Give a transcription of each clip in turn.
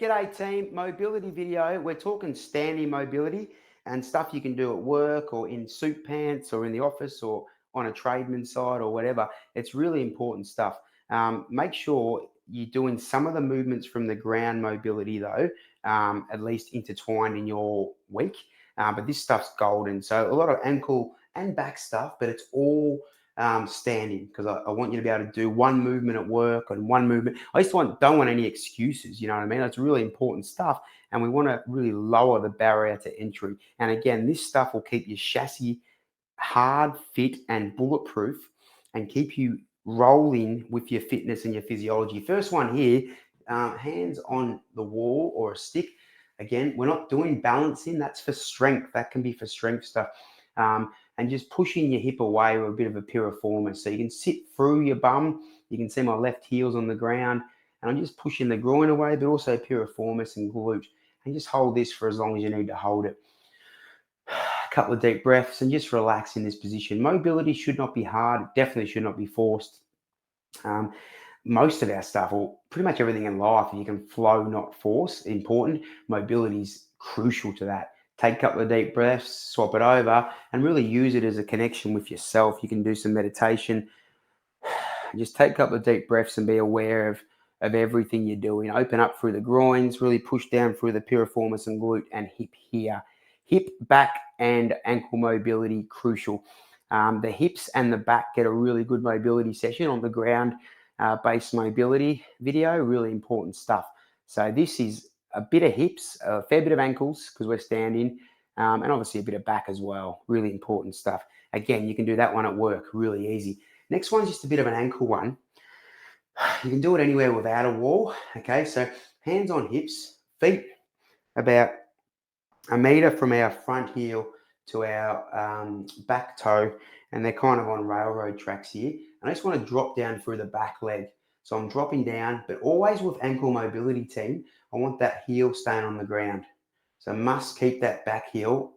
G'day team, mobility video. We're talking standing mobility and stuff you can do at work or in suit pants or in the office or on a tradesman side or whatever. It's really important stuff. Make sure you're doing some of the movements from the ground mobility though, at least intertwined in your week. But this stuff's golden. So a lot of ankle and back stuff, but it's all standing because I want you to be able to do one movement at work and one movement. I just don't want any excuses. You know what I mean? It's really important stuff, and we want to really lower the barrier to entry. And again, this stuff will keep your chassis hard, fit, and bulletproof, and keep you rolling with your fitness and your physiology. First one here, hands on the wall or a stick. Again, we're not doing balancing. That's for strength. That can be for strength stuff. And just pushing your hip away with a bit of a piriformis. So you can sit through your bum. You can see my left heel's on the ground. And I'm just pushing the groin away, but also piriformis and glute. And just hold this for as long as you need to hold it. A couple of deep breaths and just relax in this position. Mobility should not be hard. It definitely should not be forced. Um, Most of our stuff, or pretty much everything in life, you can flow, not force. Important. Mobility is crucial to that. Take a couple of deep breaths, swap it over, and really use it as a connection with yourself. You can do some meditation. Just take a couple of deep breaths and be aware of everything you're doing. Open up through the groins, really push down through the piriformis and glute and hip here. Hip, back, and ankle mobility crucial. The hips and the back get a really good mobility session on the ground based mobility video, really important stuff. So this is a bit of hips, a fair bit of ankles because we're standing, and obviously a bit of back as well. Really important stuff. Again, you can do that one at work, really easy. Next one's just a bit of an ankle one. You can do it anywhere without a wall. Okay, so hands on hips, feet about a meter from our front heel to our back toe, and they're kind of on railroad tracks here. And I just want to drop down through the back leg. So I'm dropping down, but always with ankle mobility team, I want that heel staying on the ground. So must keep that back heel.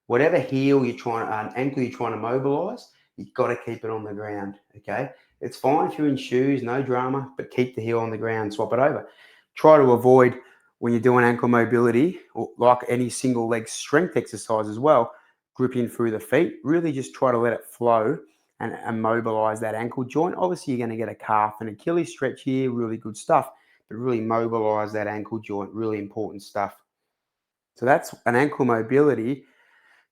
Whatever heel you're trying, ankle you're trying to mobilize, you've got to keep it on the ground. Okay, it's fine if you're in shoes, no drama, but keep the heel on the ground. Swap it over. Try to avoid when you're doing ankle mobility, or like any single leg strength exercise as well, gripping through the feet. Really just try to let it flow and mobilize that ankle joint. Obviously, you're going to get a calf and Achilles stretch here, really good stuff, but really mobilize that ankle joint, really important stuff. So that's an ankle mobility.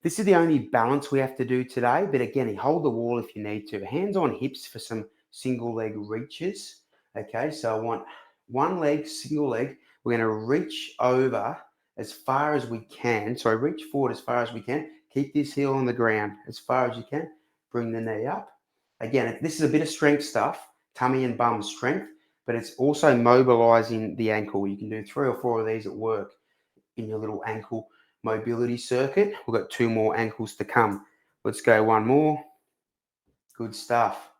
This is the only balance we have to do today, but again, hold the wall if you need to. Hands on hips for some single leg reaches. Okay, so I want one leg, single leg. We're going to reach over as far as we can. So reach forward as far as we can. Keep this heel on the ground as far as you can. Bring the knee up. Again, this is a bit of strength stuff, tummy and bum strength, but it's also mobilizing the ankle. You can do 3 or 4 of these at work in your little ankle mobility circuit. We've got 2 more ankles to come. Let's go one more. Good stuff.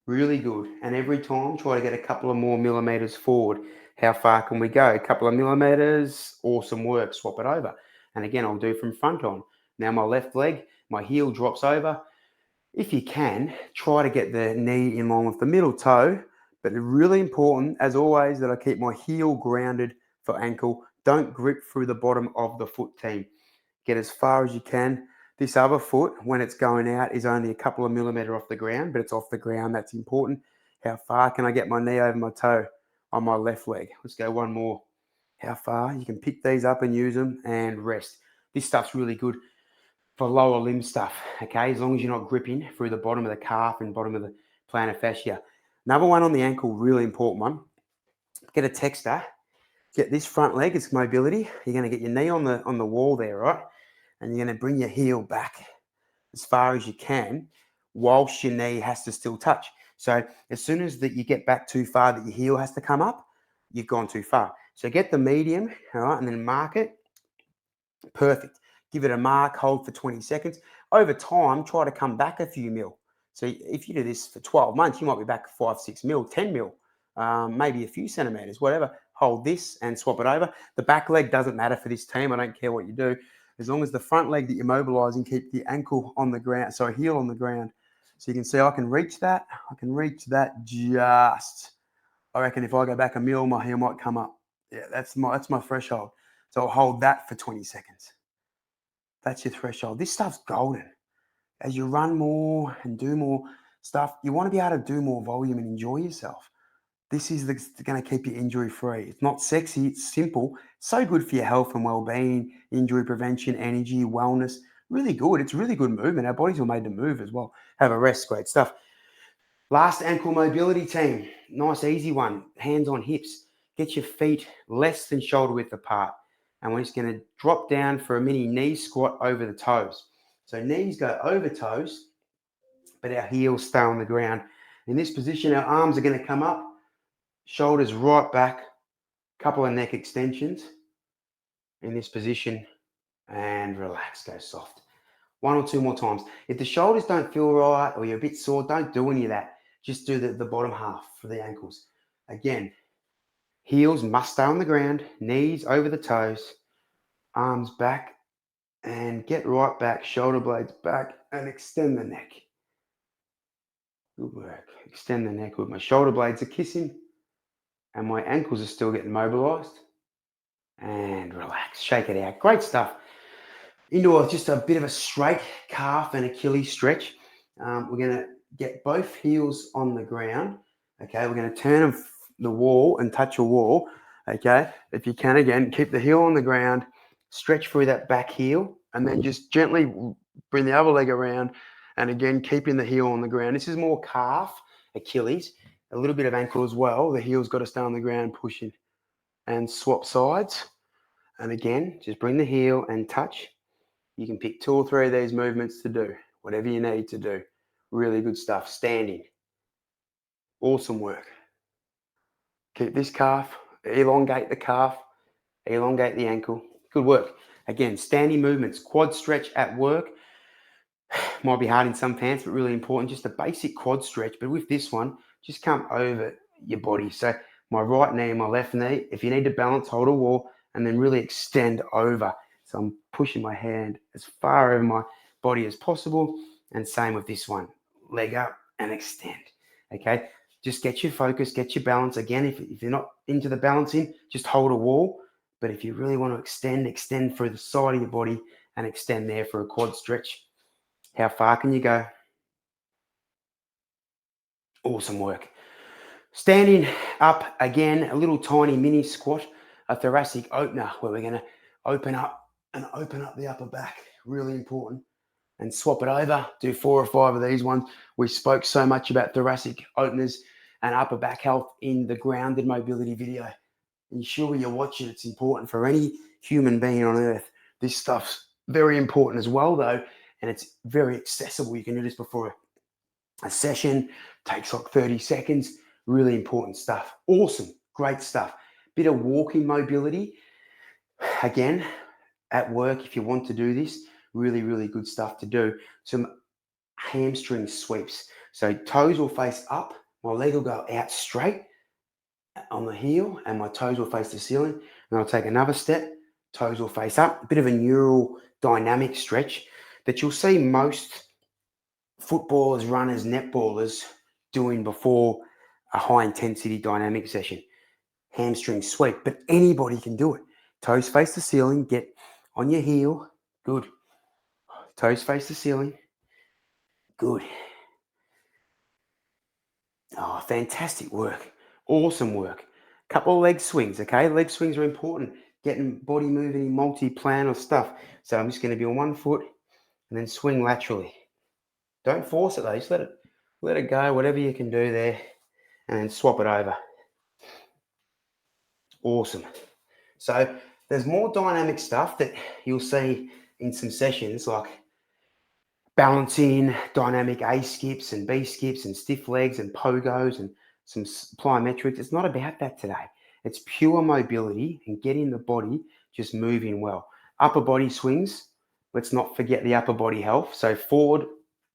Really good. And every time, try to get a couple of more millimeters forward. How far can we go? A couple of millimeters. Awesome work. Swap it over. And again, I'll do from front on. Now my left leg, my heel drops over. If you can, try to get the knee in line with the middle toe. But it's really important, as always, that I keep my heel grounded for ankle. Don't grip through the bottom of the foot, team. Get as far as you can. This other foot, when it's going out, is only a couple of millimeters off the ground, but it's off the ground. That's important. How far can I get my knee over my toe on my left leg? Let's go one more. How far? You can pick these up and use them and rest. This stuff's really good for lower limb stuff, okay? As long as you're not gripping through the bottom of the calf and bottom of the plantar fascia. Another one on the ankle, really important one. Get a texter. Get this front leg, it's mobility. You're going to get your knee on the wall there, right? And you're going to bring your heel back as far as you can whilst your knee has to still touch. So as soon as that you get back too far that your heel has to come up, you've gone too far. So get the medium, all right, and then mark it. Perfect. Give it a mark, hold for 20 seconds. Over time, try to come back a few mil. So if you do this for 12 months, you might be back 5, 6 mil, 10 mil, maybe a few centimeters, whatever. Hold this and swap it over. The back leg doesn't matter for this team. I don't care what you do. As long as the front leg that you're mobilizing, keep the ankle on the ground, so heel on the ground. So you can see I can reach that. I can reach that just. I reckon if I go back a mil, my heel might come up. Yeah, that's my threshold. So I'll hold that for 20 seconds. That's your threshold. This stuff's golden. As you run more and do more stuff, you want to be able to do more volume and enjoy yourself. This is going to keep you injury free. It's not sexy, it's simple. So good for your health and well being, injury prevention, energy, wellness. Really good. It's really good movement. Our bodies are made to move as well. Have a rest, great stuff. Last ankle mobility team. Nice, easy one. Hands on hips. Get your feet less than shoulder width apart. And we're just going to drop down for a mini knee squat over the toes. So knees go over toes, but our heels stay on the ground. In this position, our arms are going to come up, shoulders right back, couple of neck extensions in this position, and relax, go soft. One or two more times. If the shoulders don't feel right or you're a bit sore, don't do any of that. Just do the bottom half for the ankles. Again, heels must stay on the ground, knees over the toes, arms back, and get right back, shoulder blades back, and extend the neck. Good work. Extend the neck with my shoulder blades are kissing, and my ankles are still getting mobilized. And relax, shake it out. Great stuff. Into just a bit of a straight calf and Achilles stretch. We're going to get both heels on the ground. Okay, we're going to turn the wall and touch a wall. Okay, if you can, again, keep the heel on the ground, stretch through that back heel, and then just gently bring the other leg around. And again, keeping the heel on the ground. This is more calf, Achilles, a little bit of ankle as well. The heel's got to stay on the ground, pushing, and swap sides. And again, just bring the heel and touch. You can pick 2 or 3 of these movements to do, whatever you need to do. Really good stuff. Standing. Awesome work. Keep this calf, elongate the calf, elongate the ankle. Good work. Again, standing movements, quad stretch at work. Might be hard in some pants, but really important. Just a basic quad stretch. But with this one, just come over your body. So my right knee and my left knee. If you need to balance, hold a wall and then really extend over. So I'm pushing my hand as far over my body as possible. And same with this one. Leg up and extend. Okay. Just get your focus, get your balance. Again, if you're not into the balancing, just hold a wall. But if you really want to extend through the side of your body and extend there for a quad stretch. How far can you go? Awesome work. Standing up again, a little tiny mini squat, a thoracic opener where we're going to open up the upper back. Really important. And swap it over. Do 4 or 5 of these ones. We spoke so much about thoracic openers and upper back health in the grounded mobility video. Ensure you're watching. It's important for any human being on earth. This stuff's very important as well, though, and it's very accessible. You can do this before a session. Takes like 30 seconds. Really important stuff. Awesome. Great stuff. Bit of walking mobility. Again, at work, if you want to do this, really, really good stuff to do. Some hamstring sweeps. So toes will face up. My leg will go out straight on the heel and my toes will face the ceiling. And I'll take another step. Toes will face up. A bit of a neural dynamic stretch that you'll see most footballers, runners, netballers doing before a high intensity dynamic session. Hamstring sweep, but anybody can do it. Toes face the ceiling, get on your heel. Good. Toes face the ceiling. Good. Oh, fantastic work. Awesome work. Couple of leg swings, okay? Leg swings are important. Getting body moving in multi-planar stuff. So I'm just going to be on one foot and then swing laterally. Don't force it though. Just let it go, whatever you can do there, and then swap it over. Awesome. So there's more dynamic stuff that you'll see in some sessions like balancing, dynamic A skips and B skips and stiff legs and pogos and some plyometrics. It's not about that today. It's pure mobility and getting the body just moving well. Upper body swings. Let's not forget the upper body health. So forward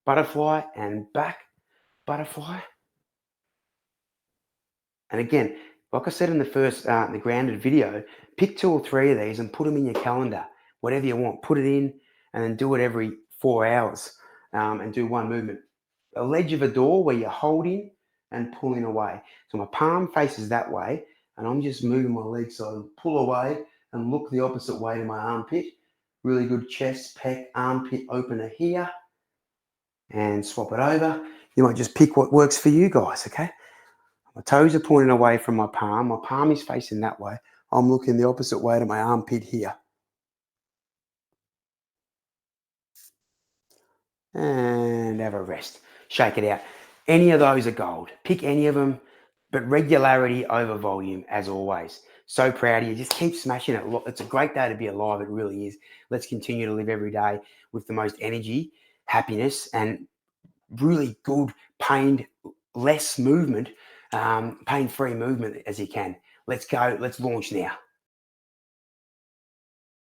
butterfly and back butterfly. And again, like I said in the first, the grounded video, pick 2 or 3 of these and put them in your calendar, whatever you want. Put it in and then do it every 4 hours and do one movement. A ledge of a door where you're holding and pulling away. So my palm faces that way and I'm just moving my legs so I pull away and look the opposite way to my armpit. Really good chest, pec, armpit opener here, and swap it over. You might just pick what works for you guys, okay? My toes are pointing away from my palm. My palm is facing that way. I'm looking the opposite way to my armpit here. And have a rest. Shake it out. Any of those are gold. Pick any of them, but regularity over volume, as always. So proud of you. Just keep smashing it. It's a great day to be alive. It really is. Let's continue to live every day with the most energy, happiness, and really good pain, less movement, pain-free movement as you can. Let's go. Let's launch now.